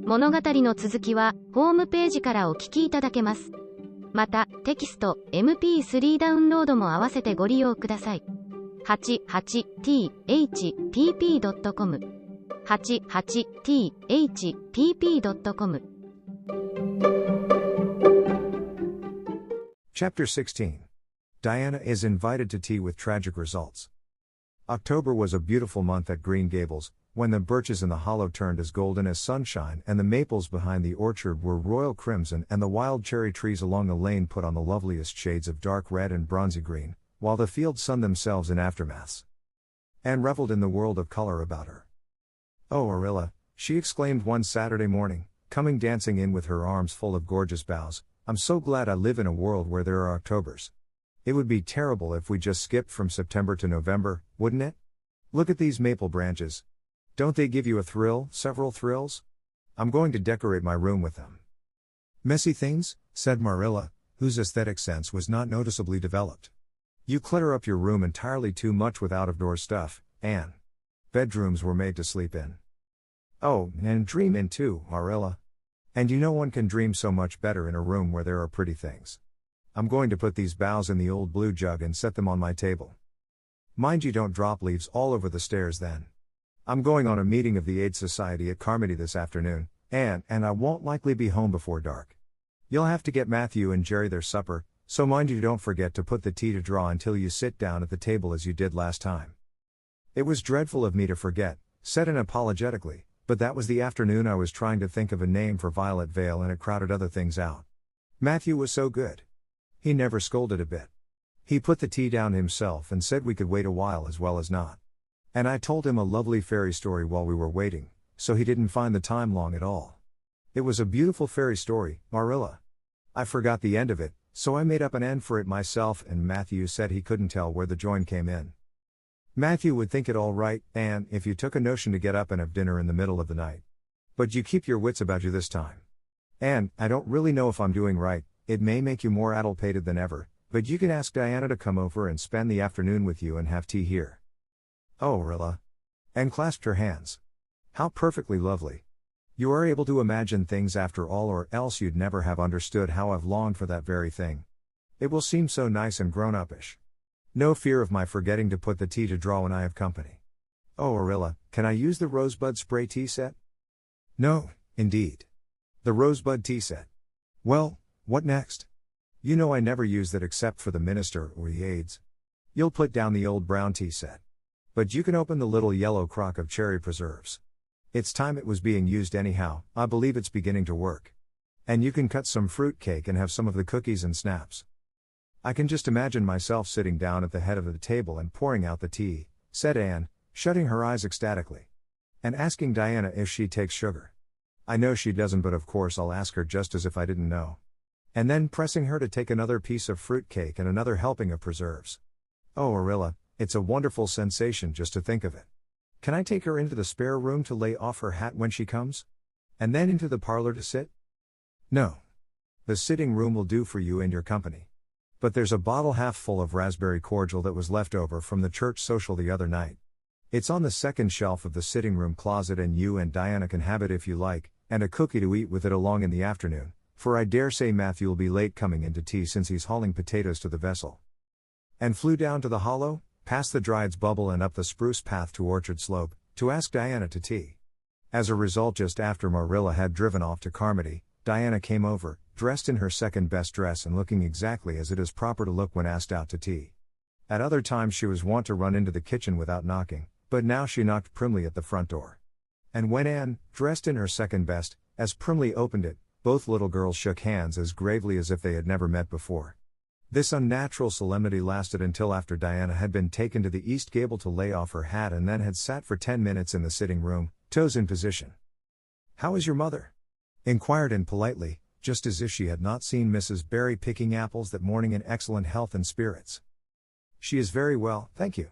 物語の続きはホームページからお聞きいただけます。また、テキスト、MP3 ダウンロードも合わせてご利用ください。88thpp.com 88thpp.com Chapter 16. Diana is invited to tea with tragic results. October was a beautiful month at Green Gables, when the birches in the hollow turned as golden as sunshine and the maples behind the orchard were royal crimson and the wild cherry trees along the lane put on the loveliest shades of dark red and bronzy green, while the fields sunned themselves in aftermaths. Anne reveled in the world of color about her. "Oh, Arilla," she exclaimed one Saturday morning, coming dancing in with her arms full of gorgeous boughs, "I'm so glad I live in a world where there are Octobers. It would be terrible if we just skipped from September to November, wouldn't it? Look at these maple branches. Don't they give you a thrill, several thrills? I'm going to decorate my room with them." "Messy things?" said Marilla, whose aesthetic sense was not noticeably developed. "You clutter up your room entirely too much with out-of-door stuff, Anne. Bedrooms were made to sleep in." "Oh, and dream in too, Marilla. And you know one can dream so much better in a room where there are pretty things. I'm going to put these boughs in the old blue jug and set them on my table. Mind you don't drop leaves all over the stairs then. I'm going on a meeting of the Aid Society at Carmody this afternoon, and I won't likely be home before dark. You'll have to get Matthew and Jerry their supper, so mind you don't forget to put the tea to draw until you sit down at the table as you did last time." "It was dreadful of me to forget," said Anne apologetically, "but that was the afternoon I was trying to think of a name for Violet Vale and it crowded other things out. Matthew was so good. He never scolded a bit. He put the tea down himself and said we could wait a while as well as not. And I told him a lovely fairy story while we were waiting, so he didn't find the time long at all. It was a beautiful fairy story, Marilla. I forgot the end of it, so I made up an end for it myself and Matthew said he couldn't tell where the join came in. Matthew would think it all right, Anne, if you took a notion to get up and have dinner in the middle of the night. But you keep your wits about you this time. And I don't really know if I'm doing right, it may make you more addlepated than ever, but you can ask Diana to come over and spend the afternoon with you and have tea here." "Oh, Rilla." Anne clasped her hands. "How perfectly lovely. You are able to imagine things after all, or else you'd never have understood how I've longed for that very thing. It will seem so nice and grown-uppish. No fear of my forgetting to put the tea to draw when I have company. Oh, Arilla, can I use the rosebud spray tea set?" "No, indeed. The rosebud tea set. Well, what next? You know I never use that except for the minister or the aides. You'll put down the old brown tea set. But you can open the little yellow crock of cherry preserves. It's time it was being used anyhow, I believe it's beginning to work. And you can cut some fruit cake and have some of the cookies and snaps." "I can just imagine myself sitting down at the head of the table and pouring out the tea," said Anne, shutting her eyes ecstatically. "And asking Diana if she takes sugar. I know she doesn't, but of course I'll ask her just as if I didn't know. And then pressing her to take another piece of fruit cake and another helping of preserves. Oh, Arilla, it's a wonderful sensation just to think of it. Can I take her into the spare room to lay off her hat when she comes? And then into the parlor to sit?" "No. The sitting room will do for you and your company. But there's a bottle half full of raspberry cordial that was left over from the church social the other night. It's on the second shelf of the sitting room closet and you and Diana can have it if you like, and a cookie to eat with it along in the afternoon, for I dare say Matthew'll be late coming into tea since he's hauling potatoes to the vessel." And flew down to the hollow, past the Dryad's Bubble and up the spruce path to Orchard Slope, to ask Diana to tea. As a result, just after Marilla had driven off to Carmody, Diana came over, dressed in her second best dress and looking exactly as it is proper to look when asked out to tea. At other times she was wont to run into the kitchen without knocking, but now she knocked primly at the front door. And when Anne, dressed in her second best, as primly opened it, both little girls shook hands as gravely as if they had never met before. This unnatural solemnity lasted until after Diana had been taken to the east gable to lay off her hat and then had sat for 10 minutes in the sitting room, toes in position. "How is your mother?" inquired Anne politely, just as if she had not seen Mrs. Barry picking apples that morning in excellent health and spirits. "She is very well, thank you.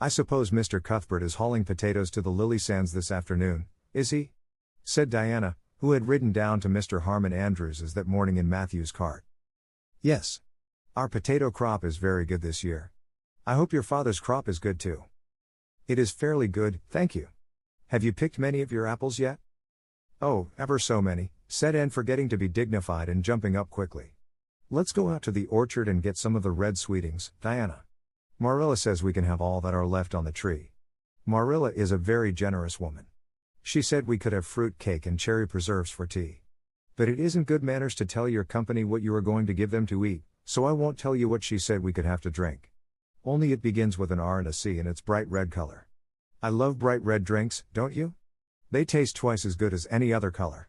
I suppose Mr. Cuthbert is hauling potatoes to the lily sands this afternoon, is he?" said Diana, who had ridden down to Mr. Harmon Andrews's that morning in Matthew's cart. "Yes. Our potato crop is very good this year. I hope your father's crop is good too." "It is fairly good, thank you. Have you picked many of your apples yet?" Oh, ever so many, said Anne, forgetting to be dignified and jumping up quickly. Let's go out to the orchard and get some of the red sweetings, Diana. Marilla says we can have all that are left on the tree. Marilla is a very generous woman. She said we could have fruit cake and cherry preserves for tea. But it isn't good manners to tell your company what you are going to give them to eat, so I won't tell you what she said we could have to drink. Only it begins with an R and a C and it's bright red color. I love bright red drinks, don't you? They taste twice as good as any other color.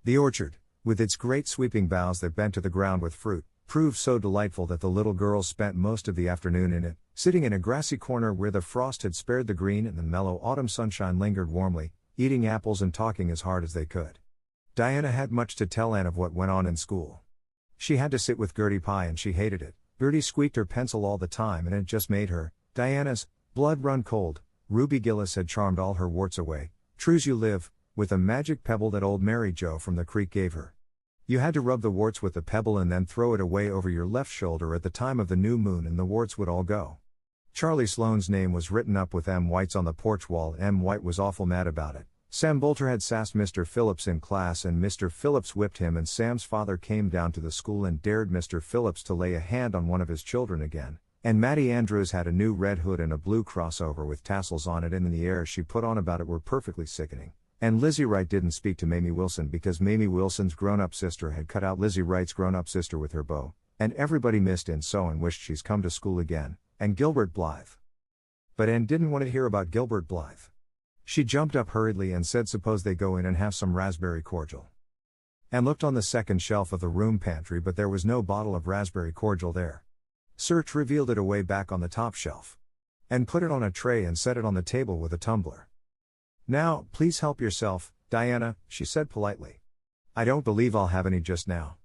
The orchard, with its great sweeping boughs that bent to the ground with fruit, proved so delightful that the little girls spent most of the afternoon in it, sitting in a grassy corner where the frost had spared the green and the mellow autumn sunshine lingered warmly, eating apples and talking as hard as they could. Diana had much to tell Anne of what went on in school. She had to sit with Gertie Pye and she hated it. Gertie squeaked her pencil all the time and it just made her, Diana's, blood run cold. Ruby Gillis had charmed all her warts away, true's you live, with a magic pebble that old Mary Jo from the creek gave her. You had to rub the warts with the pebble and then throw it away over your left shoulder at the time of the new moon and the warts would all go. Charlie Sloane's name was written up with M. White's on the porch wall. M. White was awful mad about it. Sam Bolter had sassed Mr. Phillips in class and Mr. Phillips whipped him, and Sam's father came down to the school and dared Mr. Phillips to lay a hand on one of his children again. And Mattie Andrews had a new red hood and a blue crossover with tassels on it, and the airs she put on about it were perfectly sickening. And Lizzie Wright didn't speak to Mamie Wilson because Mamie Wilson's grown-up sister had cut out Lizzie Wright's grown-up sister with her bow, and everybody missed Anne so and wished she's come to school again, and Gilbert Blythe. But Anne didn't want to hear about Gilbert Blythe. She jumped up hurriedly and said suppose they go in and have some raspberry cordial. Anne looked on the second shelf of the room pantry, but there was no bottle of raspberry cordial there. Search revealed it away back on the top shelf. Anne put it on a tray and set it on the table with a tumbler. Now, please help yourself, Diana, she said politely. I don't believe I'll have any just now.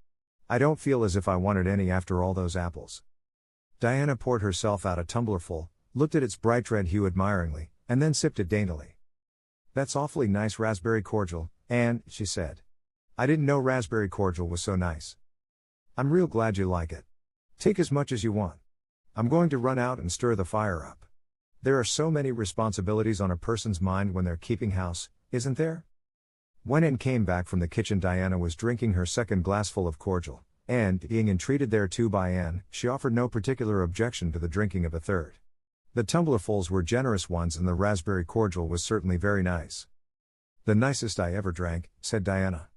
I don't feel as if I wanted any after all those apples. Diana poured herself out a tumblerful, looked at its bright red hue admiringly, and then sipped it daintily. That's awfully nice raspberry cordial, Anne, she said. I didn't know raspberry cordial was so nice. I'm real glad you like it. Take as much as you want. I'm going to run out and stir the fire up. There are so many responsibilities on a person's mind when they're keeping house, isn't there? When Anne came back from the kitchen, Diana was drinking her second glassful of cordial, and, being entreated thereto by Anne, she offered no particular objection to the drinking of a third. The tumblerfuls were generous ones and the raspberry cordial was certainly very nice. The nicest I ever drank, said Diana.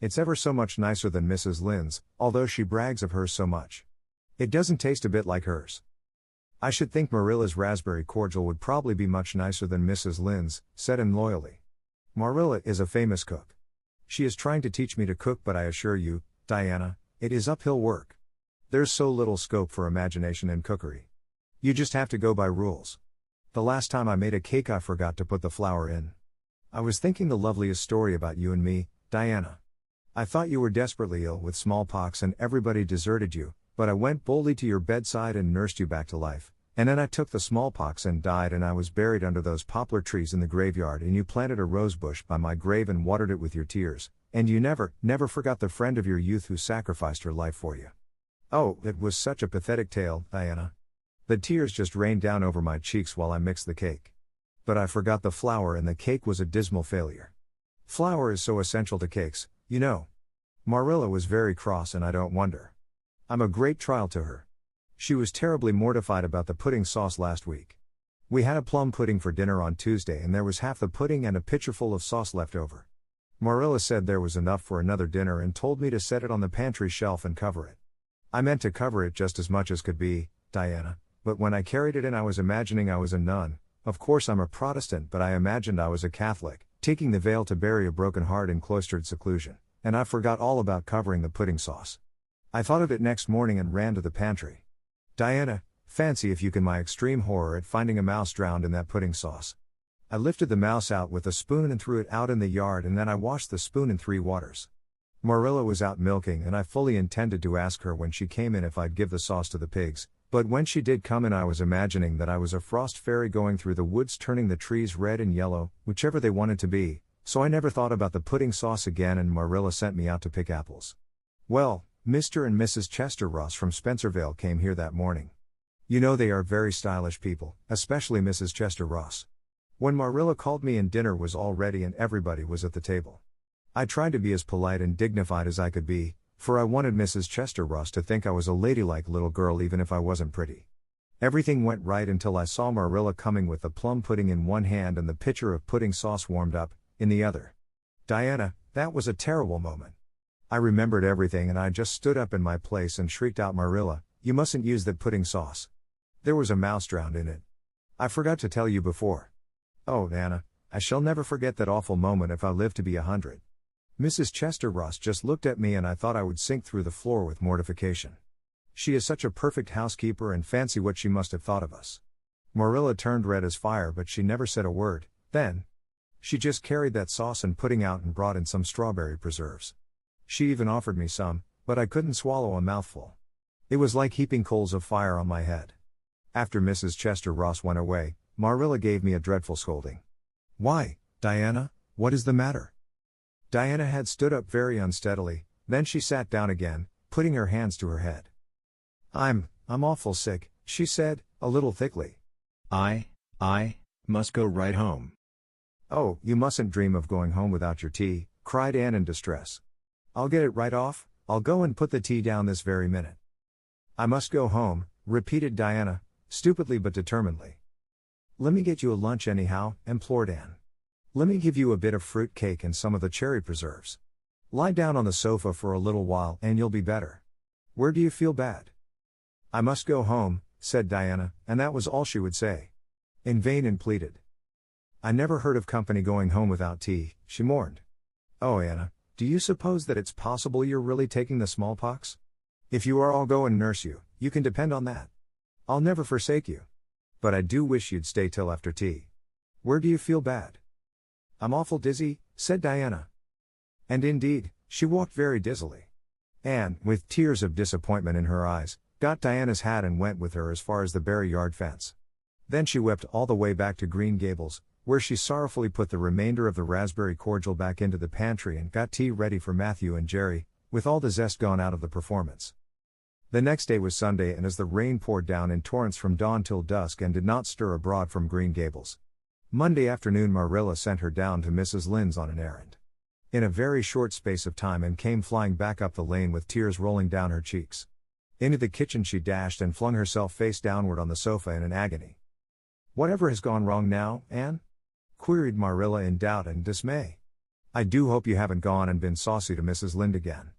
It's ever so much nicer than Mrs. Lynde's, although she brags of hers so much. It doesn't taste a bit like hers. I should think Marilla's raspberry cordial would probably be much nicer than Mrs. Lynde's, said Anne loyally. Marilla is a famous cook. She is trying to teach me to cook, but I assure you, Diana, it is uphill work. There's so little scope for imagination in cookery. You just have to go by rules. The last time I made a cake I forgot to put the flour in. I was thinking the loveliest story about you and me, Diana. I thought you were desperately ill with smallpox and everybody deserted you, but I went boldly to your bedside and nursed you back to life, and then I took the smallpox and died, and I was buried under those poplar trees in the graveyard, and you planted a rose bush by my grave and watered it with your tears, and you never forgot the friend of your youth who sacrificed her life for you. Oh, it was such a pathetic tale, Diana. The tears just rained down over my cheeks while I mixed the cake. But I forgot the flour and the cake was a dismal failure. Flour is so essential to cakes, you know. Marilla was very cross, and I don't wonder. I'm a great trial to her. She was terribly mortified about the pudding sauce last week. We had a plum pudding for dinner on Tuesday and there was half the pudding and a pitcherful of sauce left over. Marilla said there was enough for another dinner and told me to set it on the pantry shelf and cover it. I meant to cover it just as much as could be, Diana, but when I carried it in I was imagining I was a nun. Of course I'm a Protestant, but I imagined I was a Catholic, taking the veil to bury a broken heart in cloistered seclusion, and I forgot all about covering the pudding sauce. I thought of it next morning and ran to the pantry. Diana, fancy if you can my extreme horror at finding a mouse drowned in that pudding sauce. I lifted the mouse out with a spoon and threw it out in the yard, and then I washed the spoon in 3 waters. Marilla was out milking and I fully intended to ask her when she came in if I'd give the sauce to the pigs, but when she did come in I was imagining that I was a frost fairy going through the woods turning the trees red and yellow, whichever they wanted to be, so I never thought about the pudding sauce again, and Marilla sent me out to pick apples. Well, Mr. and Mrs. Chester Ross from Spencervale came here that morning. You know they are very stylish people, especially Mrs. Chester Ross. When Marilla called me in dinner was all ready and everybody was at the table. I tried to be as polite and dignified as I could be, for I wanted Mrs. Chester Ross to think I was a ladylike little girl even if I wasn't pretty. Everything went right until I saw Marilla coming with the plum pudding in one hand and the pitcher of pudding sauce warmed up, in the other. Diana, that was a terrible moment. I remembered everything and I just stood up in my place and shrieked out, Marilla, you mustn't use that pudding sauce. There was a mouse drowned in it. I forgot to tell you before. Oh, Anna, I shall never forget that awful moment if I live to be 100. Mrs. Chester Ross just looked at me and I thought I would sink through the floor with mortification. She is such a perfect housekeeper and fancy what she must have thought of us. Marilla turned red as fire but she never said a word. Then she just carried that sauce and pudding out and brought in some strawberry preserves. She even offered me some, but I couldn't swallow a mouthful. It was like heaping coals of fire on my head. After Mrs. Chester Ross went away, Marilla gave me a dreadful scolding. Why, Diana, what is the matter? Diana had stood up very unsteadily, then she sat down again, putting her hands to her head. I'm awful sick, she said, a little thickly. I must go right home. Oh, you mustn't dream of going home without your tea, cried Anne in distress. I'll get it right off, I'll go and put the tea down this very minute. I must go home, repeated Diana, stupidly but determinedly. Let me get you a lunch anyhow, implored Anne. Let me give you a bit of fruit cake and some of the cherry preserves. Lie down on the sofa for a little while and you'll be better. Where do you feel bad? I must go home, said Diana, and that was all she would say. In vain Anne pleaded. I never heard of company going home without tea, she mourned. Oh, Anna, do you suppose that it's possible you're really taking the smallpox? If you are, I'll go and nurse you, you can depend on that. I'll never forsake you. But I do wish you'd stay till after tea. Where do you feel bad? I'm awful dizzy, said Diana. And indeed, she walked very dizzily. Anne, with tears of disappointment in her eyes, got Diana's hat and went with her as far as the Barry yard fence. Then she wept all the way back to Green Gables, where she sorrowfully put the remainder of the raspberry cordial back into the pantry and got tea ready for Matthew and Jerry, with all the zest gone out of the performance. The next day was Sunday, and as the rain poured down in torrents from dawn till dusk and did not stir abroad from Green Gables, Monday afternoon Marilla sent her down to Mrs. Lynde's on an errand. In a very short space of time and came flying back up the lane with tears rolling down her cheeks. Into the kitchen she dashed and flung herself face downward on the sofa in an agony. Whatever has gone wrong now, Anne? Queried Marilla in doubt and dismay. I do hope you haven't gone and been saucy to Mrs. Lynde again.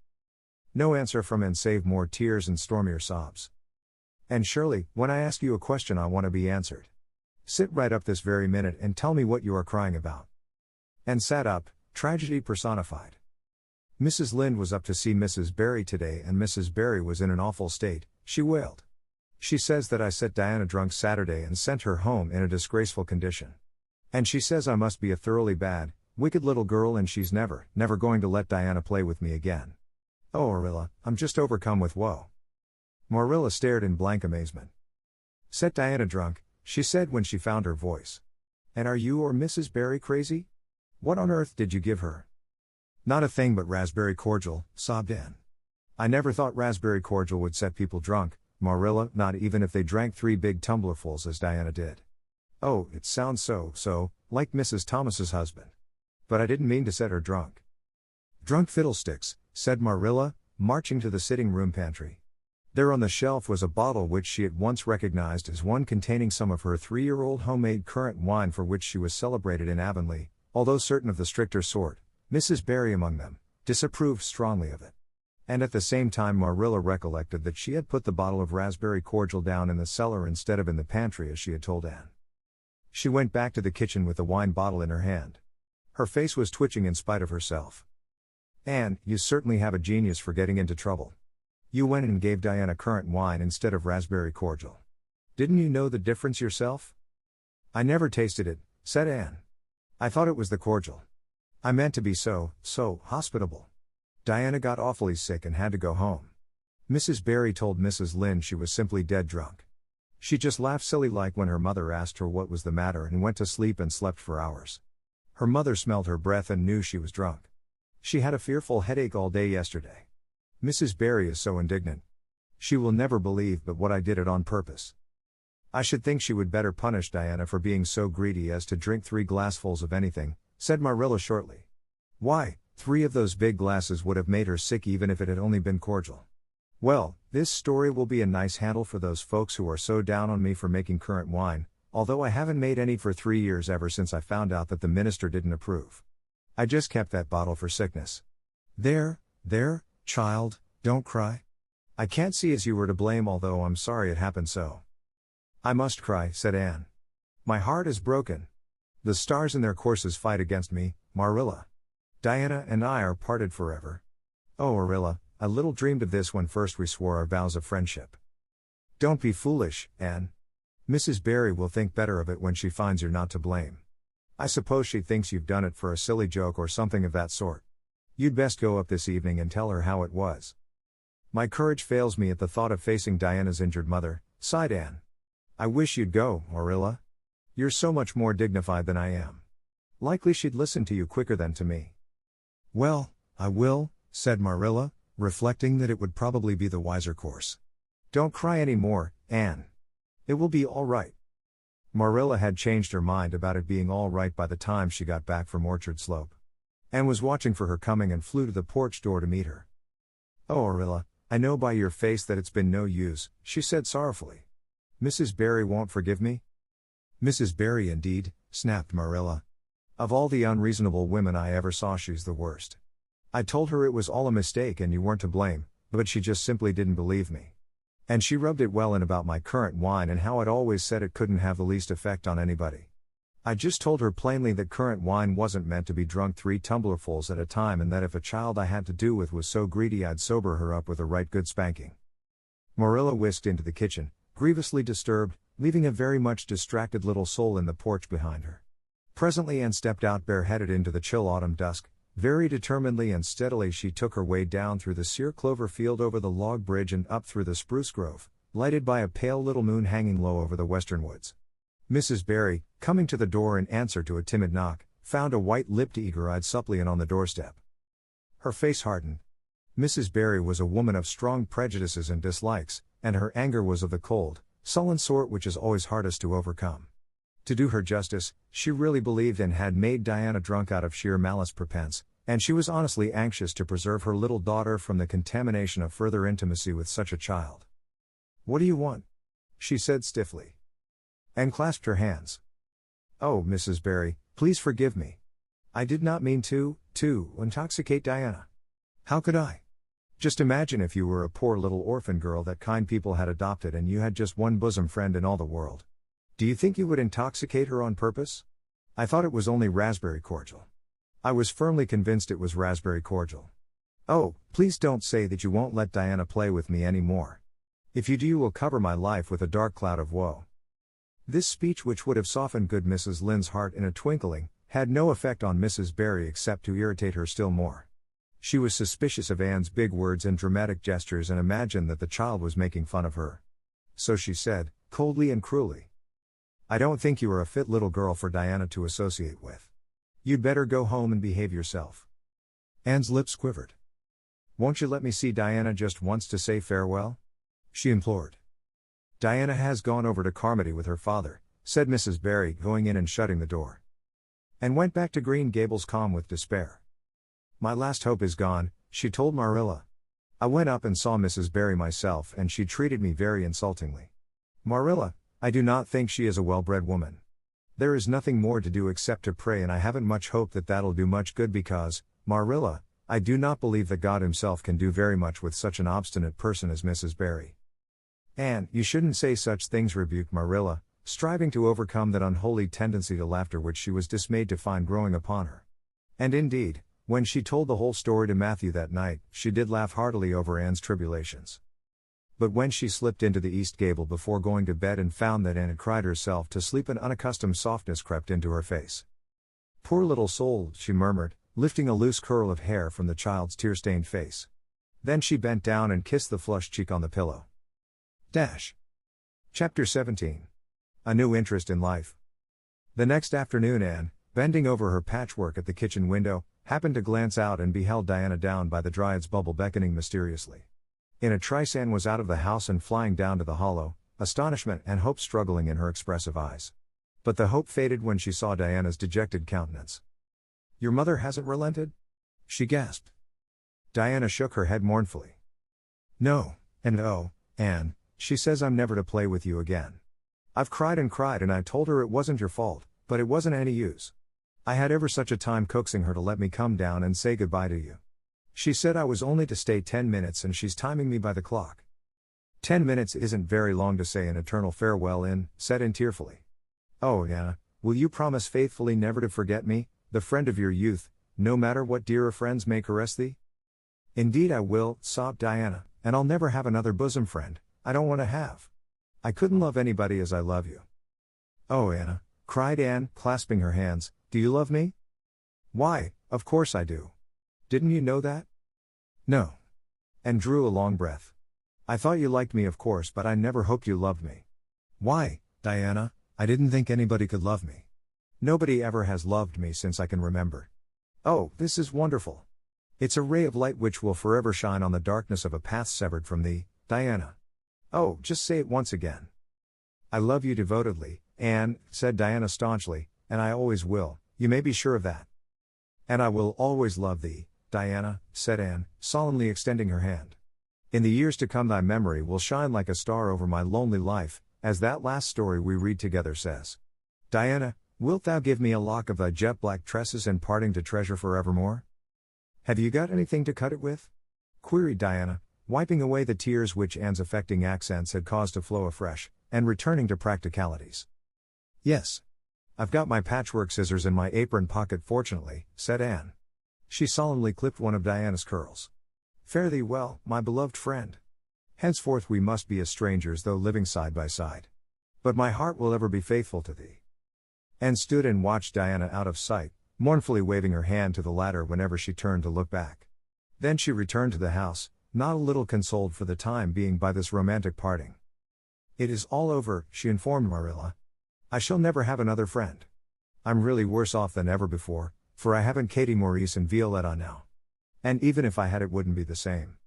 No answer from Anne save more tears and stormier sobs. And Shirley, when I ask you a question I want to be answered. Sit right up this very minute and tell me what you are crying about. Anne sat up, tragedy personified. Mrs. Lynde was up to see Mrs. Barry today and Mrs. Barry was in an awful state, she wailed. She says that I set Diana drunk Saturday and sent her home in a disgraceful condition. And she says I must be a thoroughly bad, wicked little girl and she's never going to let Diana play with me again. Oh, Marilla, I'm just overcome with woe. Marilla stared in blank amazement. Set Diana drunk, she said when she found her voice. And are you or Mrs. Barry crazy? What on earth did you give her? Not a thing but raspberry cordial, sobbed Anne. I never thought raspberry cordial would set people drunk, Marilla, not even if they drank 3 big tumblerfuls as Diana did. Oh, it sounds so, like Mrs. Thomas's husband. But I didn't mean to set her drunk. Drunk fiddlesticks, said Marilla, marching to the sitting room pantry. There on the shelf was a bottle which she at once recognized as one containing some of her 3-year-old homemade currant wine for which she was celebrated in Avonlea, although certain of the stricter sort, Mrs. Barry among them, disapproved strongly of it. And at the same time Marilla recollected that she had put the bottle of raspberry cordial down in the cellar instead of in the pantry as she had told Anne. She went back to the kitchen with the wine bottle in her hand. Her face was twitching in spite of herself. Anne, you certainly have a genius for getting into trouble. You went and gave Diana currant wine instead of raspberry cordial. Didn't you know the difference yourself? I never tasted it, said Anne. I thought it was the cordial. I meant to be so hospitable. Diana got awfully sick and had to go home. Mrs. Barry told Mrs. Lynde she was simply dead drunk. She just laughed silly like when her mother asked her what was the matter and went to sleep and slept for hours. Her mother smelled her breath and knew she was drunk. She had a fearful headache all day yesterday. Mrs. Barry is so indignant. She will never believe but what I did it on purpose. I should think she would better punish Diana for being so greedy as to drink 3 glassfuls of anything, said Marilla shortly. Why, 3 of those big glasses would have made her sick even if it had only been cordial. Well, this story will be a nice handle for those folks who are so down on me for making currant wine, although I haven't made any for 3 years ever since I found out that the minister didn't approve. I just kept that bottle for sickness. There, child, don't cry. I can't see as you were to blame, although I'm sorry it happened so. I must cry, said Anne. My heart is broken. The stars in their courses fight against me, Marilla. Diana and I are parted forever. Oh, Marilla, I little dreamed of this when first we swore our vows of friendship. Don't be foolish, Anne. Mrs. Barry will think better of it when she finds you're not to blame. I suppose she thinks you've done it for a silly joke or something of that sort. You'd best go up this evening and tell her how it was. My courage fails me at the thought of facing Diana's injured mother, sighed Anne. I wish you'd go, Marilla. You're so much more dignified than I am. Likely she'd listen to you quicker than to me. Well, I will, said Marilla, reflecting that it would probably be the wiser course. Don't cry any more, Anne. It will be all right. Marilla had changed her mind about it being all right by the time she got back from Orchard Slope. Anne was watching for her coming and flew to the porch door to meet her. Oh, Marilla, I know by your face that it's been no use, she said sorrowfully. Mrs. Barry won't forgive me? Mrs. Barry indeed, snapped Marilla. Of all the unreasonable women I ever saw, she's the worst. I told her it was all a mistake and you weren't to blame, but she just simply didn't believe me. And she rubbed it well in about my currant wine and how I'd always said it couldn't have the least effect on anybody. I just told her plainly that currant wine wasn't meant to be drunk 3 tumblerfuls at a time, and that if a child I had to do with was so greedy I'd sober her up with a right good spanking. Marilla whisked into the kitchen, grievously disturbed, leaving a very much distracted little soul in the porch behind her. Presently Anne stepped out bareheaded into the chill autumn dusk. Very determinedly and steadily she took her way down through the sere clover field, over the log bridge and up through the spruce grove, lighted by a pale little moon hanging low over the western woods. Mrs. Barry, coming to the door in answer to a timid knock, found a white-lipped, eager-eyed suppliant on the doorstep. Her face hardened. Mrs. Barry was a woman of strong prejudices and dislikes, and her anger was of the cold, sullen sort which is always hardest to overcome. To do her justice, she really believed and had made Diana drunk out of sheer malice prepense, and she was honestly anxious to preserve her little daughter from the contamination of further intimacy with such a child. What do you want? She said stiffly. And clasped her hands. Oh, Mrs. Barry, please forgive me. I did not mean to intoxicate Diana. How could I? Just imagine if you were a poor little orphan girl that kind people had adopted and you had just one bosom friend in all the world. Do you think you would intoxicate her on purpose? I thought it was only raspberry cordial. I was firmly convinced it was raspberry cordial. Oh, please don't say that you won't let Diana play with me any more. If you do, you will cover my life with a dark cloud of woe. This speech, which would have softened good Mrs. Lynde's heart in a twinkling, had no effect on Mrs. Barry except to irritate her still more. She was suspicious of Anne's big words and dramatic gestures and imagined that the child was making fun of her. So she said, coldly and cruelly, I don't think you are a fit little girl for Diana to associate with. You'd better go home and behave yourself. Anne's lips quivered. Won't you let me see Diana just once to say farewell? She implored. Diana has gone over to Carmody with her father, said Mrs. Barry, going in and shutting the door. And went back to Green Gables calm with despair. My last hope is gone, she told Marilla. I went up and saw Mrs. Barry myself and she treated me very insultingly. Marilla, I do not think she is a well-bred woman. There is nothing more to do except to pray, and I haven't much hope that that'll do much good because, Marilla, I do not believe that God himself can do very much with such an obstinate person as Mrs. Barry. Anne, you shouldn't say such things, rebuked Marilla, striving to overcome that unholy tendency to laughter which she was dismayed to find growing upon her. And indeed, when she told the whole story to Matthew that night, she did laugh heartily over Anne's tribulations. But when she slipped into the east gable before going to bed and found that Anne had cried herself to sleep, an unaccustomed softness crept into her face. Poor little soul, she murmured, lifting a loose curl of hair from the child's tear-stained face. Then she bent down and kissed the flushed cheek on the pillow. Chapter 17. A new interest in life. The next afternoon Anne, bending over her patchwork at the kitchen window, happened to glance out and beheld Diana down by the Dryad's bubble beckoning mysteriously. In a trice Anne was out of the house and flying down to the hollow, astonishment and hope struggling in her expressive eyes. But the hope faded when she saw Diana's dejected countenance. Your mother hasn't relented? she gasped. Diana shook her head mournfully. No, and oh, Anne, she says I'm never to play with you again. I've cried and I told her it wasn't your fault, but it wasn't any use. I had ever such a time coaxing her to let me come down and say goodbye to you. She said I was only to stay 10 minutes and she's timing me by the clock. 10 minutes isn't very long to say an eternal farewell in, said Anne tearfully. Oh Anna, will you promise faithfully never to forget me, the friend of your youth, no matter what dearer friends may caress thee? Indeed I will, sobbed Diana, and I'll never have another bosom friend, I don't want to have. I couldn't love anybody as I love you. Oh Anna, cried Anne, clasping her hands, do you love me? Why, of course I do. Didn't you know that? No. Anne drew a long breath. I thought you liked me of course, but I never hoped you loved me. Why, Diana, I didn't think anybody could love me. Nobody ever has loved me since I can remember. Oh, this is wonderful. It's a ray of light which will forever shine on the darkness of a path severed from thee, Diana. Oh, just say it once again. I love you devotedly, Anne, said Diana staunchly, and I always will, you may be sure of that. And I will always love thee, Diana, said Anne, solemnly extending her hand. In the years to come thy memory will shine like a star over my lonely life, as that last story we read together says. Diana, wilt thou give me a lock of thy jet-black tresses and parting to treasure forevermore? Have you got anything to cut it with? Queried Diana, wiping away the tears which Anne's affecting accents had caused to flow afresh, and returning to practicalities. Yes. I've got my patchwork scissors in my apron pocket fortunately, said Anne. She solemnly clipped one of Diana's curls. Fare thee well, my beloved friend. Henceforth we must be as strangers though living side by side. But my heart will ever be faithful to thee. Anne stood and watched Diana out of sight, mournfully waving her hand to the latter whenever she turned to look back. Then she returned to the house, not a little consoled for the time being by this romantic parting. It is all over, she informed Marilla. I shall never have another friend. I'm really worse off than ever before, for I haven't Katie Maurice and Violetta now. And even if I had it wouldn't be the same.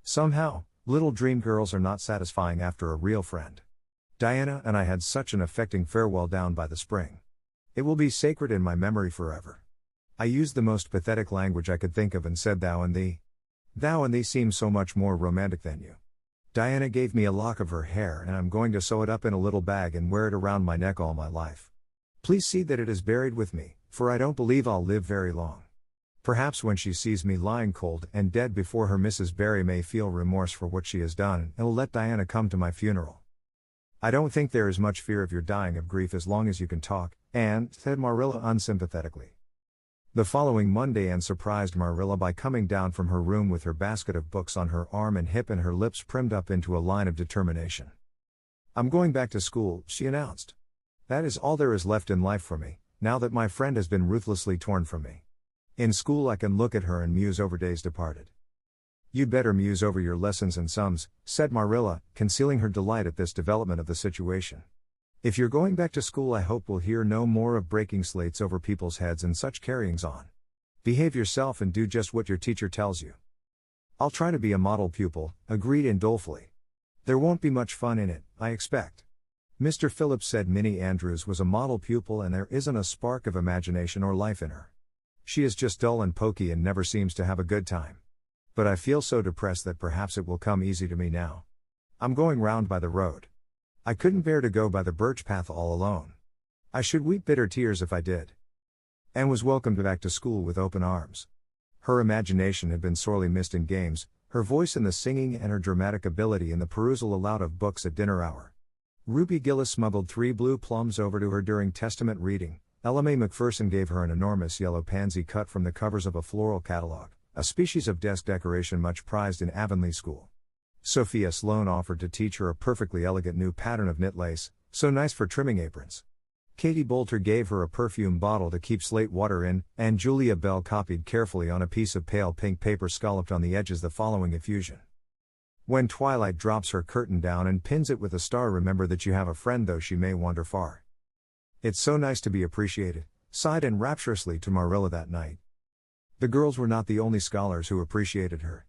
Somehow, little dream girls are not satisfying after a real friend. Diana and I had such an affecting farewell down by the spring. It will be sacred in my memory forever. I used the most pathetic language I could think of and said thou and thee. Thou and thee seem so much more romantic than you. Diana gave me a lock of her hair and I'm going to sew it up in a little bag and wear it around my neck all my life. Please see that it is buried with me, for I don't believe I'll live very long. Perhaps when she sees me lying cold and dead before her Mrs. Barry may feel remorse for what she has done and will let Diana come to my funeral. I don't think there is much fear of your dying of grief as long as you can talk, Anne, said Marilla unsympathetically. The following Monday Anne surprised Marilla by coming down from her room with her basket of books on her arm and hip and her lips primmed up into a line of determination. I'm going back to school, she announced. That is all there is left in life for me, now that my friend has been ruthlessly torn from me. In school I can look at her and muse over days departed. You'd better muse over your lessons and sums, said Marilla, concealing her delight at this development of the situation. If you're going back to school I hope we'll hear no more of breaking slates over people's heads and such carryings on. Behave yourself and do just what your teacher tells you. I'll try to be a model pupil, agreed Anne dolefully. There won't be much fun in it, I expect. Mr. Phillips said Minnie Andrews was a model pupil and there isn't a spark of imagination or life in her. She is just dull and poky and never seems to have a good time. But I feel so depressed that perhaps it will come easy to me now. I'm going round by the road. I couldn't bear to go by the birch path all alone. I should weep bitter tears if I did. Anne was welcomed back to school with open arms. Her imagination had been sorely missed in games, her voice in the singing and her dramatic ability in the perusal aloud of books at dinner hour. Ruby Gillis smuggled 3 blue plums over to her during Testament reading. Ella Mae McPherson gave her an enormous yellow pansy cut from the covers of a floral catalog, a species of desk decoration much prized in Avonlea School. Sophia Sloane offered to teach her a perfectly elegant new pattern of knit lace, so nice for trimming aprons. Katie Bolter gave her a perfume bottle to keep slate water in, and Julia Bell copied carefully on a piece of pale pink paper scalloped on the edges the following effusion. When twilight drops her curtain down and pins it with a star, remember that you have a friend though she may wander far. It's so nice to be appreciated, sighed Anne rapturously to Marilla that night. The girls were not the only scholars who appreciated her.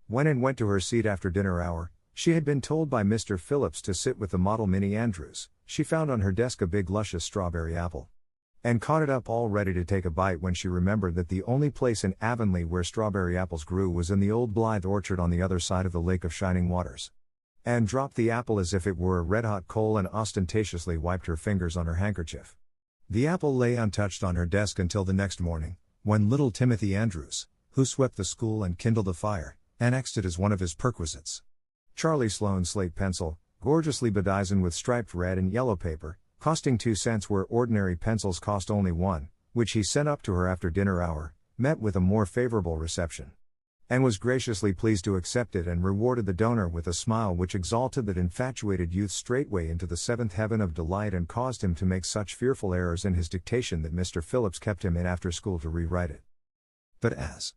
When Anne went to her seat after dinner hour, she had been told by Mr. Phillips to sit with the model Minnie Andrews. She found on her desk a big luscious strawberry apple. Anne caught it up all ready to take a bite when she remembered that the only place in Avonlea where strawberry apples grew was in the old Blythe orchard on the other side of the Lake of Shining Waters. Anne dropped the apple as if it were a red-hot coal and ostentatiously wiped her fingers on her handkerchief. The apple lay untouched on her desk until the next morning, when little Timothy Andrews, who swept the school and kindled the fire, annexed it as one of his perquisites. Charlie Sloane's slate pencil, gorgeously bedizened with striped red and yellow paper, costing 2 cents where ordinary pencils cost only 1, which he sent up to her after dinner hour, met with a more favorable reception. And was graciously pleased to accept it and rewarded the donor with a smile which exalted that infatuated youth straightway into the seventh heaven of delight and caused him to make such fearful errors in his dictation that Mr. Phillips kept him in after school to rewrite it. But as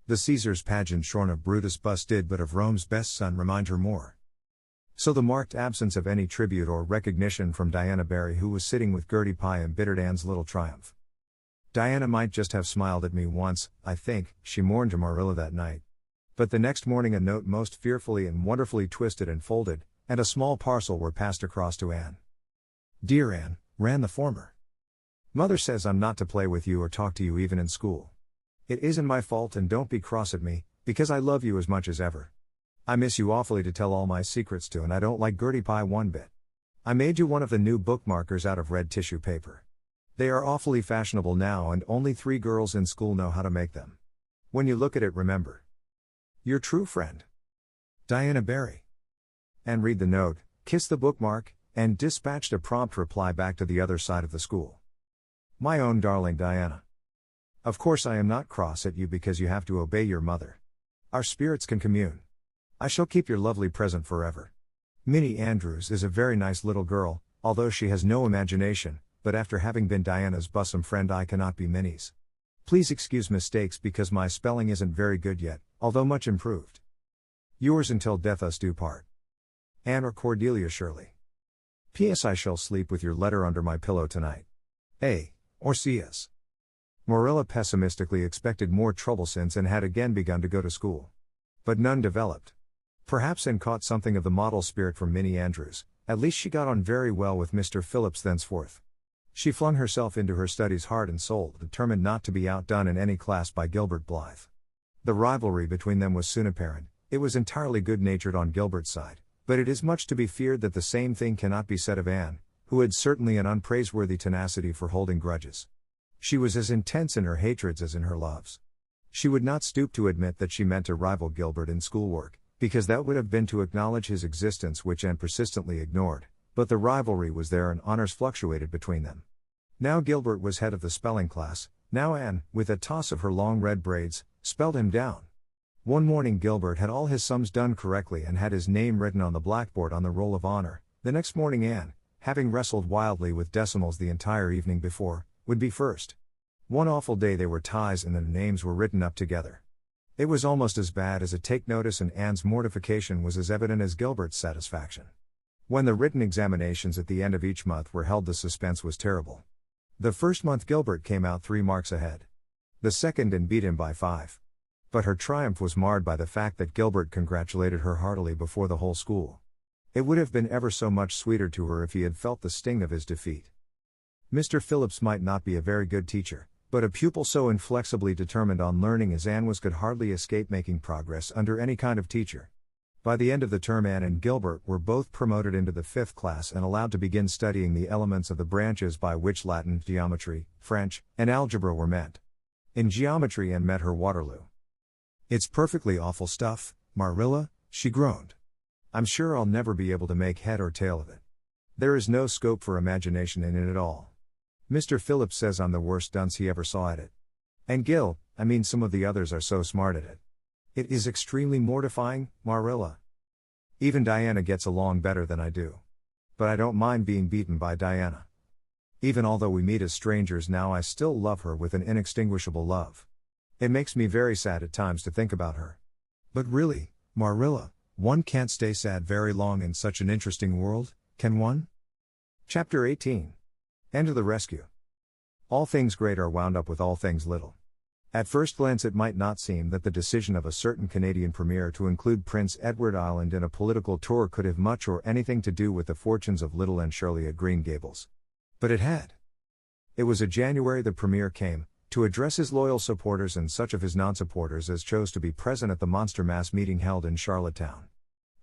the Caesar's pageant shorn of Brutus' bust did but of Rome's best son remind her more, so the marked absence of any tribute or recognition from Diana Barry, who was sitting with Gertie Pye, embittered Anne's little triumph. Diana might just have smiled at me once, I think, she mourned to Marilla that night. But the next morning a note most fearfully and wonderfully twisted and folded, and a small parcel were passed across to Anne. Dear Anne, ran the former. Mother says I'm not to play with you or talk to you even in school. It isn't my fault and don't be cross at me, because I love you as much as ever. I miss you awfully to tell all my secrets to, and I don't like Gertie Pye one bit. I made you one of the new bookmarkers out of red tissue paper. They are awfully fashionable now and only 3 girls in school know how to make them. When you look at it, remember your true friend, Diana Barry. And read the note, kissed the bookmark, and dispatched a prompt reply back to the other side of the school. My own darling Diana. Of course I am not cross at you because you have to obey your mother. Our spirits can commune. I shall keep your lovely present forever. Minnie Andrews is a very nice little girl, although she has no imagination, but after having been Diana's bosom friend I cannot be Minnie's. Please excuse mistakes because my spelling isn't very good yet, although much improved. Yours until death us do part. Anne or Cordelia Shirley. P.S. I shall sleep with your letter under my pillow tonight. A. Or C.S. Marilla pessimistically expected more trouble since Anne had again begun to go to school. But none developed. Perhaps Anne caught something of the model spirit from Minnie Andrews, at least she got on very well with Mr. Phillips thenceforth. She flung herself into her studies heart and soul, determined not to be outdone in any class by Gilbert Blythe. The rivalry between them was soon apparent. It was entirely good-natured on Gilbert's side, but it is much to be feared that the same thing cannot be said of Anne, who had certainly an unpraiseworthy tenacity for holding grudges. She was as intense in her hatreds as in her loves. She would not stoop to admit that she meant to rival Gilbert in schoolwork, because that would have been to acknowledge his existence, which Anne persistently ignored, but the rivalry was there and honors fluctuated between them. Now Gilbert was head of the spelling class, now Anne, with a toss of her long red braids, spelled him down. One morning Gilbert had all his sums done correctly and had his name written on the blackboard on the roll of honor. The next morning Anne, having wrestled wildly with decimals the entire evening before, would be first. One awful day they were ties and the names were written up together. It was almost as bad as a take notice, and Anne's mortification was as evident as Gilbert's satisfaction. When the written examinations at the end of each month were held, the suspense was terrible. The first month Gilbert came out 3 marks ahead. The second Anne beat him by 5. But her triumph was marred by the fact that Gilbert congratulated her heartily before the whole school. It would have been ever so much sweeter to her if he had felt the sting of his defeat. Mr. Phillips might not be a very good teacher, but a pupil so inflexibly determined on learning as Anne was could hardly escape making progress under any kind of teacher. By the end of the term Anne and Gilbert were both promoted into the 5th class and allowed to begin studying the elements of the branches by which Latin, geometry, French, and algebra were meant. In geometry Anne met her Waterloo. It's perfectly awful stuff, Marilla, she groaned. I'm sure I'll never be able to make head or tail of it. There is no scope for imagination in it at all. Mr. Phillips says I'm the worst dunce he ever saw at it. And some of the others are so smart at it. It is extremely mortifying, Marilla. Even Diana gets along better than I do. But I don't mind being beaten by Diana. Even although we meet as strangers now, I still love her with an inextinguishable love. It makes me very sad at times to think about her. But really, Marilla, one can't stay sad very long in such an interesting world, can one? Chapter 18. Anne to the rescue. All things great are wound up with all things little. At first glance it might not seem that the decision of a certain Canadian premier to include Prince Edward Island in a political tour could have much or anything to do with the fortunes of little Anne Shirley at Green Gables. But it had. It was a January the premier came, to address his loyal supporters and such of his non-supporters as chose to be present at the monster mass meeting held in Charlottetown.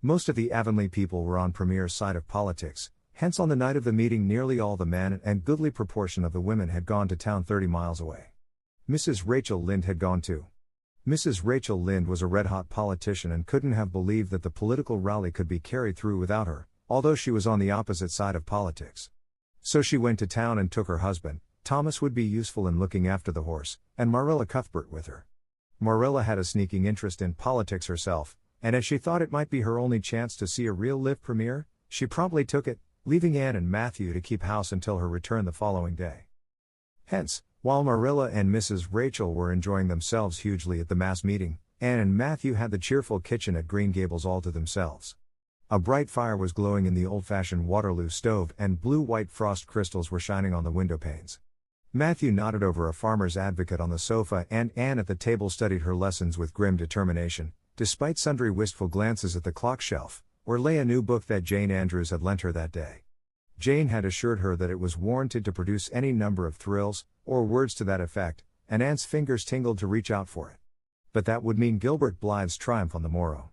Most of the Avonlea people were on Premier's side of politics, hence on the night of the meeting nearly all the men and goodly proportion of the women had gone to town 30 miles away. Mrs. Rachel Lynde had gone too. Mrs. Rachel Lynde was a red-hot politician and couldn't have believed that the political rally could be carried through without her, although she was on the opposite side of politics. So she went to town and took her husband, Thomas would be useful in looking after the horse, and Marilla Cuthbert with her. Marilla had a sneaking interest in politics herself, and as she thought it might be her only chance to see a real live premiere, she promptly took it, leaving Anne and Matthew to keep house until her return the following day. Hence, while Marilla and Mrs. Rachel were enjoying themselves hugely at the mass meeting, Anne and Matthew had the cheerful kitchen at Green Gables all to themselves. A bright fire was glowing in the old-fashioned Waterloo stove and blue-white frost crystals were shining on the window panes. Matthew nodded over a farmer's advocate on the sofa and Anne at the table studied her lessons with grim determination, despite sundry wistful glances at the clock shelf, where lay a new book that Jane Andrews had lent her that day. Jane had assured her that it was warranted to produce any number of thrills, or words to that effect, and Anne's fingers tingled to reach out for it. But that would mean Gilbert Blythe's triumph on the morrow.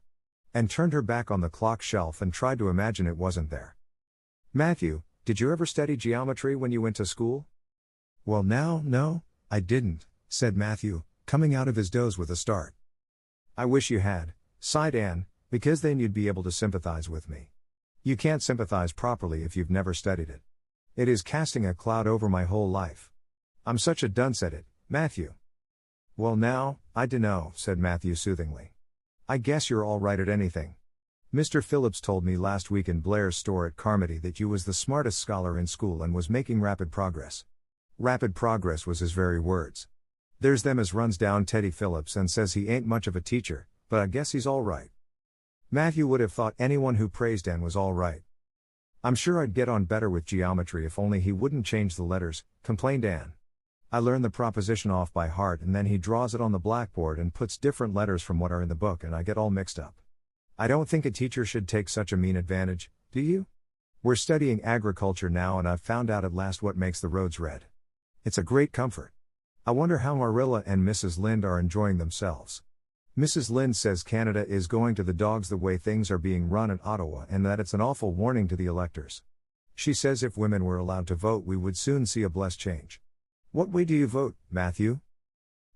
And turned her back on the clock shelf and tried to imagine it wasn't there. Matthew, did you ever study geometry when you went to school? Well now, no, I didn't, said Matthew, coming out of his doze with a start. I wish you had, sighed Anne, because then you'd be able to sympathize with me. You can't sympathize properly if you've never studied it. It is casting a cloud over my whole life. I'm such a dunce at it, Matthew. Well now, I dunno, said Matthew soothingly. I guess you're all right at anything. Mr. Phillips told me last week in Blair's store at Carmody that you was the smartest scholar in school and was making rapid progress. Rapid progress was his very words. There's them as runs down Teddy Phillips and says he ain't much of a teacher, but I guess he's all right. Matthew would have thought anyone who praised Anne was all right. I'm sure I'd get on better with geometry if only he wouldn't change the letters, complained Anne. I learn the proposition off by heart and then he draws it on the blackboard and puts different letters from what are in the book and I get all mixed up. I don't think a teacher should take such a mean advantage, do you? We're studying agriculture now and I've found out at last what makes the roads red. It's a great comfort. I wonder how Marilla and Mrs. Lynde are enjoying themselves. Mrs. Lynde says Canada is going to the dogs the way things are being run in Ottawa and that it's an awful warning to the electors. She says if women were allowed to vote we would soon see a blessed change. What way do you vote, Matthew?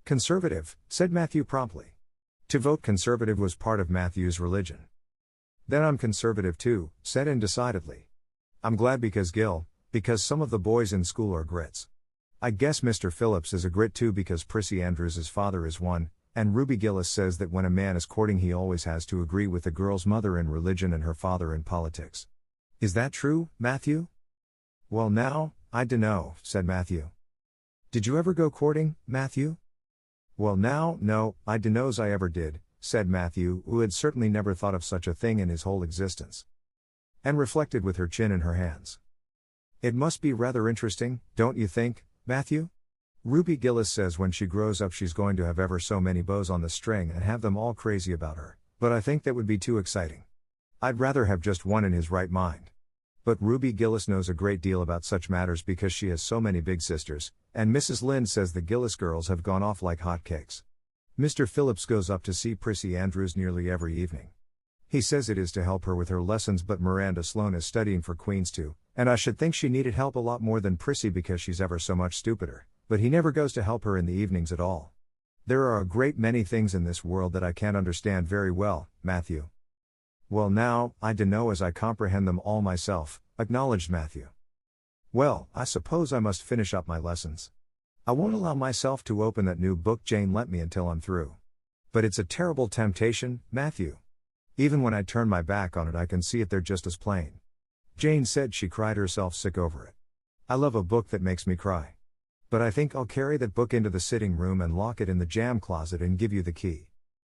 Conservative, said Matthew promptly. To vote Conservative was part of Matthew's religion. Then I'm conservative too, said Anne decidedly. I'm glad because some of the boys in school are grits. I guess Mr. Phillips is a grit too because Prissy Andrews' father is one, and Ruby Gillis says that when a man is courting he always has to agree with the girl's mother in religion and her father in politics. Is that true, Matthew? Well now, I dunno, said Matthew. Did you ever go courting, Matthew? Well now, no, I dunno's I ever did, said Matthew, who had certainly never thought of such a thing in his whole existence. And reflected with her chin in her hands. It must be rather interesting, don't you think, Matthew? Ruby Gillis says when she grows up she's going to have ever so many bows on the string and have them all crazy about her, but I think that would be too exciting. I'd rather have just one in his right mind. But Ruby Gillis knows a great deal about such matters because she has so many big sisters, and Mrs. Lynde says the Gillis girls have gone off like hotcakes. Mr. Phillips goes up to see Prissy Andrews nearly every evening. He says it is to help her with her lessons but Miranda Sloane is studying for Queen's too, and I should think she needed help a lot more than Prissy because she's ever so much stupider. But he never goes to help her in the evenings at all. There are a great many things in this world that I can't understand very well, Matthew. Well now, I dunno as I comprehend them all myself, acknowledged Matthew. Well, I suppose I must finish up my lessons. I won't allow myself to open that new book Jane lent me until I'm through. But it's a terrible temptation, Matthew. Even when I turn my back on it I can see it there just as plain. Jane said she cried herself sick over it. I love a book that makes me cry. But I think I'll carry that book into the sitting room and lock it in the jam closet and give you the key.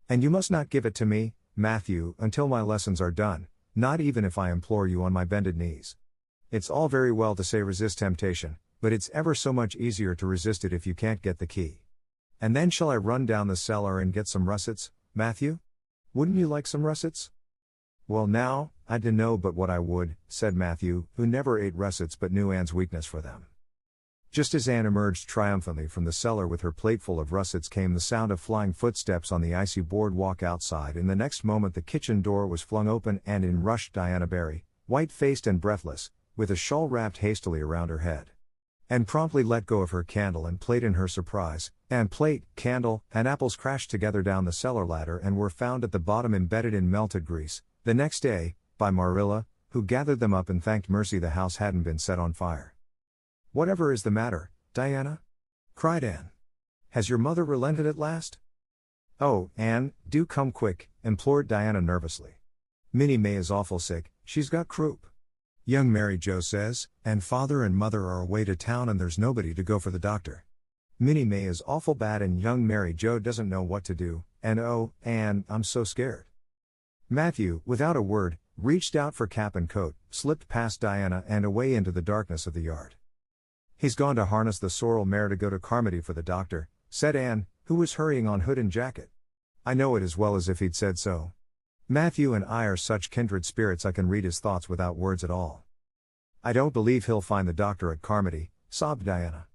And you must not give it to me, Matthew, until my lessons are done, not even if I implore you on my bended knees. It's all very well to say resist temptation, but it's ever so much easier to resist it if you can't get the key. And then shall I run down the cellar and get some russets, Matthew? Wouldn't you like some russets? Well now, I dunno but what I would, said Matthew, who never ate russets but knew Anne's weakness for them. Just as Anne emerged triumphantly from the cellar with her plateful of russets came the sound of flying footsteps on the icy boardwalk outside. In the next moment the kitchen door was flung open and in rushed Diana Barry, white-faced and breathless, with a shawl wrapped hastily around her head. Anne promptly let go of her candle and plate in her surprise, and plate, candle, and apples crashed together down the cellar ladder and were found at the bottom embedded in melted grease, the next day, by Marilla, who gathered them up and thanked mercy the house hadn't been set on fire. "Whatever is the matter, Diana?" cried Anne. "Has your mother relented at last?" "Oh, Anne, do come quick," implored Diana nervously. "Minnie May is awful sick, she's got croup. Young Mary Jo says, and father and mother are away to town and there's nobody to go for the doctor. Minnie May is awful bad and young Mary Jo doesn't know what to do, and oh, Anne, I'm so scared." Matthew, without a word, reached out for cap and coat, slipped past Diana and away into the darkness of the yard. "He's gone to harness the sorrel mare to go to Carmody for the doctor," said Anne, who was hurrying on hood and jacket. "I know it as well as if he'd said so. Matthew and I are such kindred spirits I can read his thoughts without words at all." "I don't believe he'll find the doctor at Carmody," sobbed Diana.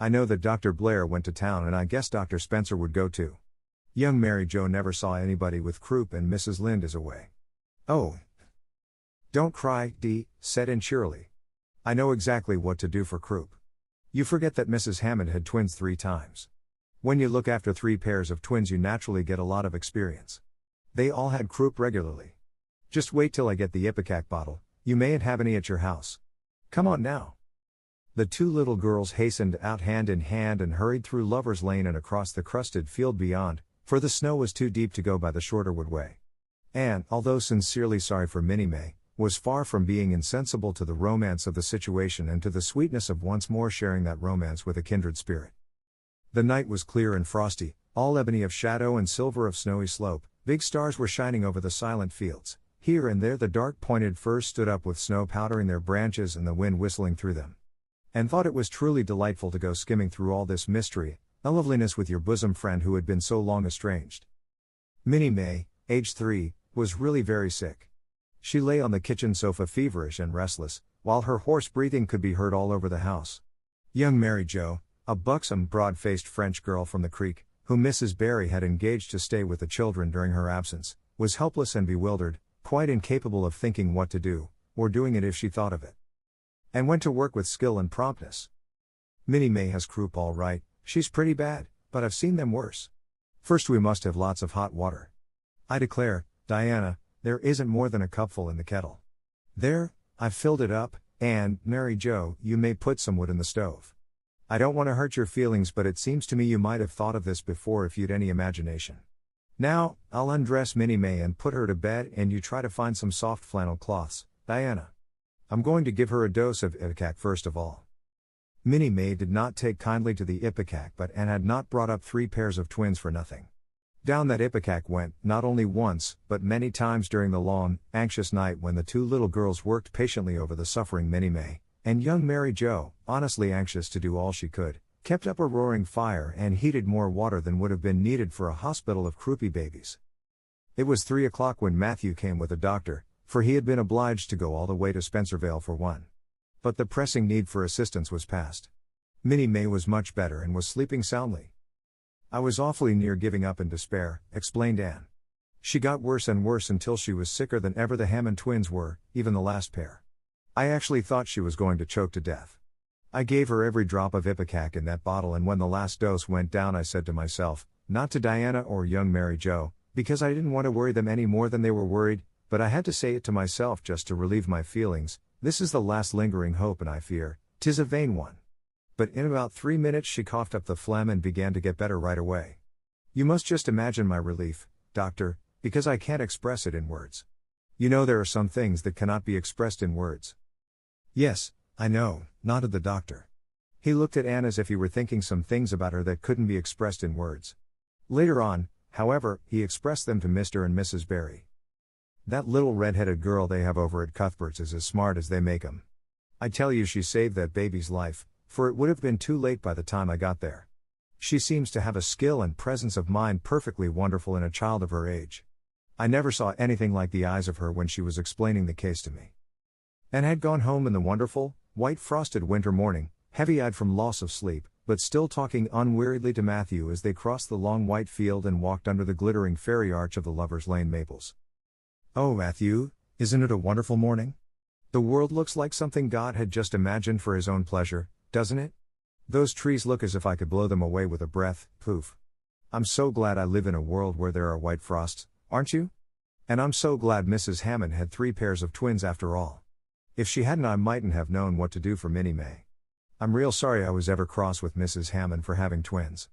"I know that Dr. Blair went to town and I guess Dr. Spencer would go too. Young Mary Jo never saw anybody with croup and Mrs. Lynde is away." "Oh, don't cry, Dee," said Anne cheerily. "I know exactly what to do for croup. You forget that Mrs. Hammond had twins 3 times. When you look after 3 pairs of twins you naturally get a lot of experience. They all had croup regularly. Just wait till I get the ipecac bottle, you mayn't have any at your house. Come on now." The 2 little girls hastened out hand in hand and hurried through Lover's Lane and across the crusted field beyond, for the snow was too deep to go by the shorter wood way. Anne, although sincerely sorry for Minnie May, was far from being insensible to the romance of the situation and to the sweetness of once more sharing that romance with a kindred spirit. The night was clear and frosty, all ebony of shadow and silver of snowy slope. Big stars were shining over the silent fields. Here and there the dark pointed firs stood up with snow powdering their branches and the wind whistling through them. And thought it was truly delightful to go skimming through all this mystery, a loveliness with your bosom friend who had been so long estranged. Minnie May, aged 3, was really very sick. She lay on the kitchen sofa feverish and restless, while her hoarse breathing could be heard all over the house. Young Mary Jo, a buxom, broad-faced French girl from the creek, whom Mrs. Barry had engaged to stay with the children during her absence, was helpless and bewildered, quite incapable of thinking what to do, or doing it if she thought of it. And went to work with skill and promptness. "Minnie May has croup all right, she's pretty bad, but I've seen them worse. First we must have lots of hot water. I declare, Diana, there isn't more than a cupful in the kettle. There, I've filled it up, and, Mary Jo, you may put some wood in the stove. I don't want to hurt your feelings but it seems to me you might have thought of this before if you'd any imagination. Now, I'll undress Minnie May and put her to bed and you try to find some soft flannel cloths, Diana. I'm going to give her a dose of ipecac first of all." Minnie May did not take kindly to the ipecac but Anne had not brought up 3 pairs of twins for nothing. Down that ipecac went, not only once, but many times during the long, anxious night when the 2 little girls worked patiently over the suffering Minnie May, and young Mary Jo, honestly anxious to do all she could, kept up a roaring fire and heated more water than would have been needed for a hospital of croupy babies. It was 3 o'clock when Matthew came with a doctor, for he had been obliged to go all the way to Spencervale for one. But the pressing need for assistance was past. Minnie May was much better and was sleeping soundly. "I was awfully near giving up in despair," explained Anne. "She got worse and worse until she was sicker than ever the Hammond twins were, even the last pair. I actually thought she was going to choke to death. I gave her every drop of ipecac in that bottle and when the last dose went down I said to myself, not to Diana or young Mary Jo, because I didn't want to worry them any more than they were worried, but I had to say it to myself just to relieve my feelings, this is the last lingering hope and I fear, 'tis a vain one. But in about 3 minutes she coughed up the phlegm and began to get better right away. You must just imagine my relief, doctor, because I can't express it in words. You know there are some things that cannot be expressed in words." "Yes, I know," nodded the doctor. He looked at Anne as if he were thinking some things about her that couldn't be expressed in words. Later on, however, he expressed them to Mr. and Mrs. Barry. "That little red-headed girl they have over at Cuthbert's is as smart as they make 'em. I tell you she saved that baby's life, for it would have been too late by the time I got there. She seems to have a skill and presence of mind perfectly wonderful in a child of her age. I never saw anything like the eyes of her when she was explaining the case to me." Anne had gone home in the wonderful, white frosted winter morning, heavy-eyed from loss of sleep, but still talking unweariedly to Matthew as they crossed the long white field and walked under the glittering fairy arch of the Lovers' Lane maples. "Oh, Matthew, isn't it a wonderful morning? The world looks like something God had just imagined for his own pleasure, doesn't it? Those trees look as if I could blow them away with a breath, poof. I'm so glad I live in a world where there are white frosts, aren't you? And I'm so glad Mrs. Hammond had 3 pairs of twins after all. If she hadn't, I mightn't have known what to do for Minnie May. I'm real sorry I was ever cross with Mrs. Hammond for having twins.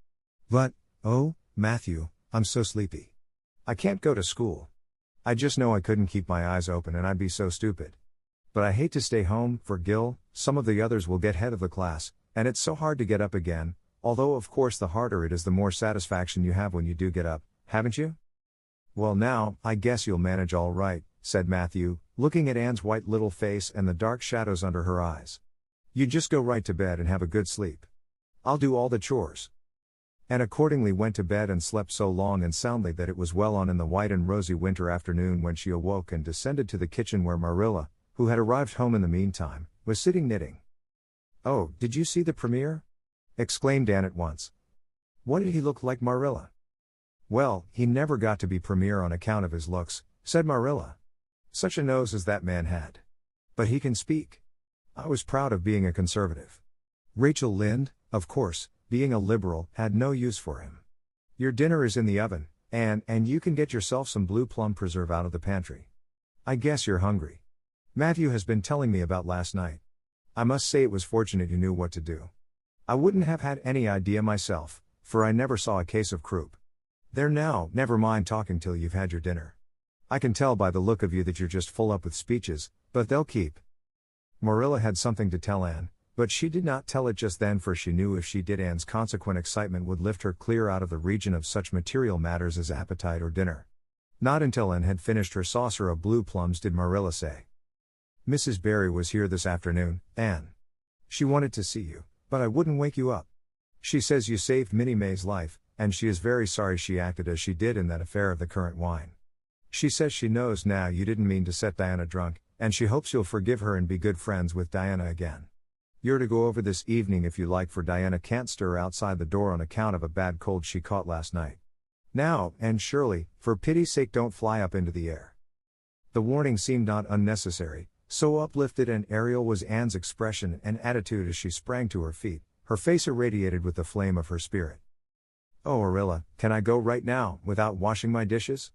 But, oh, Matthew, I'm so sleepy. I can't go to school. I just know I couldn't keep my eyes open and I'd be so stupid. But I hate to stay home, for Gil, some of the others will get head of the class, and it's so hard to get up again, although of course the harder it is the more satisfaction you have when you do get up, haven't you?" "Well now, I guess you'll manage all right," said Matthew, looking at Anne's white little face and the dark shadows under her eyes. "You just go right to bed and have a good sleep. I'll do all the chores." And accordingly went to bed and slept so long and soundly that it was well on in the white and rosy winter afternoon when she awoke and descended to the kitchen where Marilla, who had arrived home in the meantime, was sitting knitting. "Oh, did you see the premier?" exclaimed Anne at once. "What did he look like, Marilla?" "Well, he never got to be premier on account of his looks," said Marilla. "Such a nose as that man had. But he can speak. I was proud of being a conservative. Rachel Lynde, of course, being a liberal, had no use for him. Your dinner is in the oven, Anne, and you can get yourself some blue plum preserve out of the pantry. I guess you're hungry. Matthew has been telling me about last night. I must say it was fortunate you knew what to do. I wouldn't have had any idea myself, for I never saw a case of croup. There now, never mind talking till you've had your dinner. I can tell by the look of you that you're just full up with speeches, but they'll keep." Marilla had something to tell Anne, but she did not tell it just then, for she knew if she did Anne's consequent excitement would lift her clear out of the region of such material matters as appetite or dinner. Not until Anne had finished her saucer of blue plums did Marilla say, "Mrs. Barry was here this afternoon, Anne. She wanted to see you, but I wouldn't wake you up. She says you saved Minnie May's life, and she is very sorry she acted as she did in that affair of the currant wine. She says she knows now you didn't mean to set Diana drunk, and she hopes you'll forgive her and be good friends with Diana again. You're to go over this evening if you like, for Diana can't stir outside the door on account of a bad cold she caught last night. Now, and Shirley, for pity's sake don't fly up into the air." The warning seemed not unnecessary, so uplifted and aerial was Anne's expression and attitude as she sprang to her feet, her face irradiated with the flame of her spirit. "Oh, Marilla, can I go right now, without washing my dishes?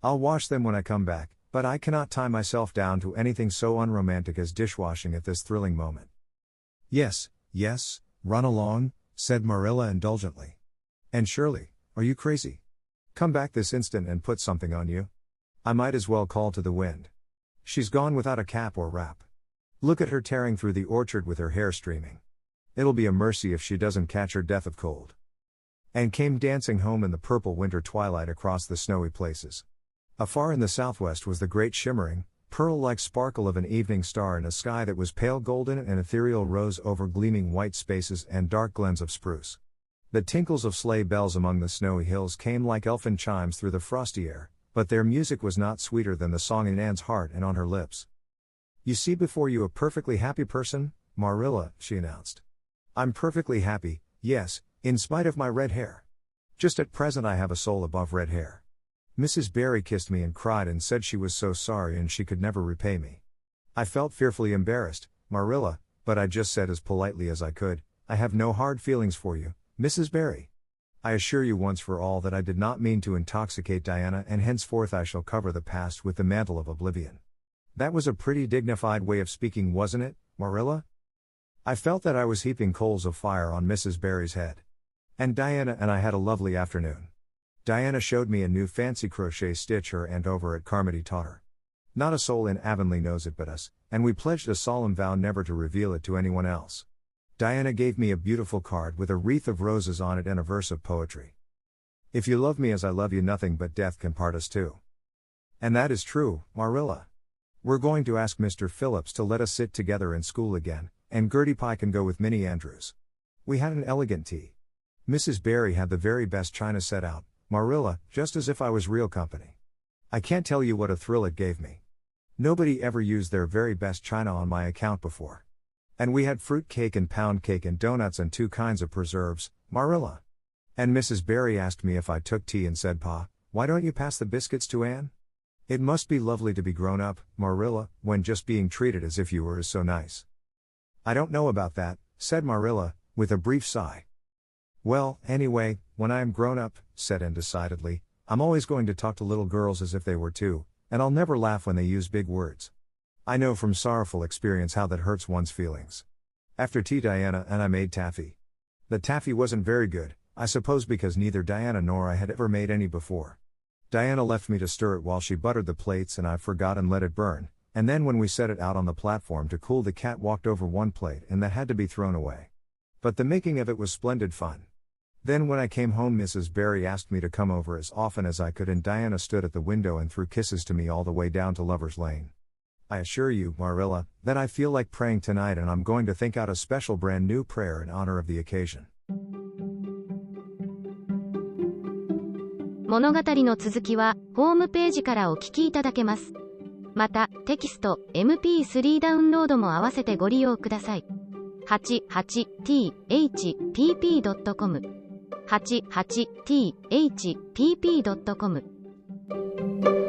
I'll wash them when I come back, but I cannot tie myself down to anything so unromantic as dishwashing at this thrilling moment." Yes, run along," said Marilla indulgently. "And Shirley, are you crazy? Come back this instant and put something on you. I might as well call to the wind. She's gone without a cap or wrap. Look at her tearing through the orchard with her hair streaming. It'll be a mercy if she doesn't catch her death of cold." And came dancing home in the purple winter twilight across the snowy places. Afar in the southwest was the great shimmering, pearl-like sparkle of an evening star in a sky that was pale golden and ethereal rose over gleaming white spaces and dark glens of spruce. The tinkles of sleigh bells among the snowy hills came like elfin chimes through the frosty air, but their music was not sweeter than the song in Anne's heart and on her lips. "You see before you a perfectly happy person, Marilla," she announced. "I'm perfectly happy, yes, in spite of my red hair. Just at present I have a soul above red hair. Mrs. Barry kissed me and cried and said she was so sorry and she could never repay me. I felt fearfully embarrassed, Marilla, but I just said as politely as I could, 'I have no hard feelings for you, Mrs. Barry. I assure you once for all that I did not mean to intoxicate Diana, and henceforth I shall cover the past with the mantle of oblivion.' That was a pretty dignified way of speaking, wasn't it, Marilla?" I felt that I was heaping coals of fire on Mrs. Barry's head. And Diana and I had a lovely afternoon. Diana showed me a new fancy crochet stitch her aunt over at Carmody taught her. Not a soul in Avonlea knows it but us, and we pledged a solemn vow never to reveal it to anyone else. Diana gave me a beautiful card with a wreath of roses on it and a verse of poetry. "If you love me as I love you, nothing but death can part us two." And that is true, Marilla. We're going to ask Mr. Phillips to let us sit together in school again, and Gertie Pye can go with Minnie Andrews. We had an elegant tea. Mrs. Barry had the very best china set out, Marilla, just as if I was real company. I can't tell you what a thrill it gave me. Nobody ever used their very best china on my account before. And we had fruit cake and pound cake and donuts and 2 kinds of preserves, Marilla. And Mrs. Barry asked me if I took tea and said, Pa, why don't you pass the biscuits to Anne? It must be lovely to be grown up, Marilla, when just being treated as if you were is so nice. I don't know about that, said Marilla, with a brief sigh. Well, anyway, when I am grown up, said Anne decidedly, I'm always going to talk to little girls as if they were too, and I'll never laugh when they use big words. I know from sorrowful experience how that hurts one's feelings. After tea, Diana and I made taffy. The taffy wasn't very good, I suppose because neither Diana nor I had ever made any before. Diana left me to stir it while she buttered the plates and I forgot and let it burn, and then when we set it out on the platform to cool, the cat walked over one plate and that had to be thrown away. But the making of it was splendid fun. Then when I came home, Mrs. Barry asked me to come over as often as I could, and Diana stood at the window and threw kisses to me all the way down to Lover's Lane. I assure you, Marilla, that I feel like praying tonight, and I'm going to think out a special brand new prayer in honor of the occasion. 物語の続きはホームページからお聞きいただけます。また、テキスト、MP3 ダウンロードも合わせてご利用ください。88thpp.com 88thpp.com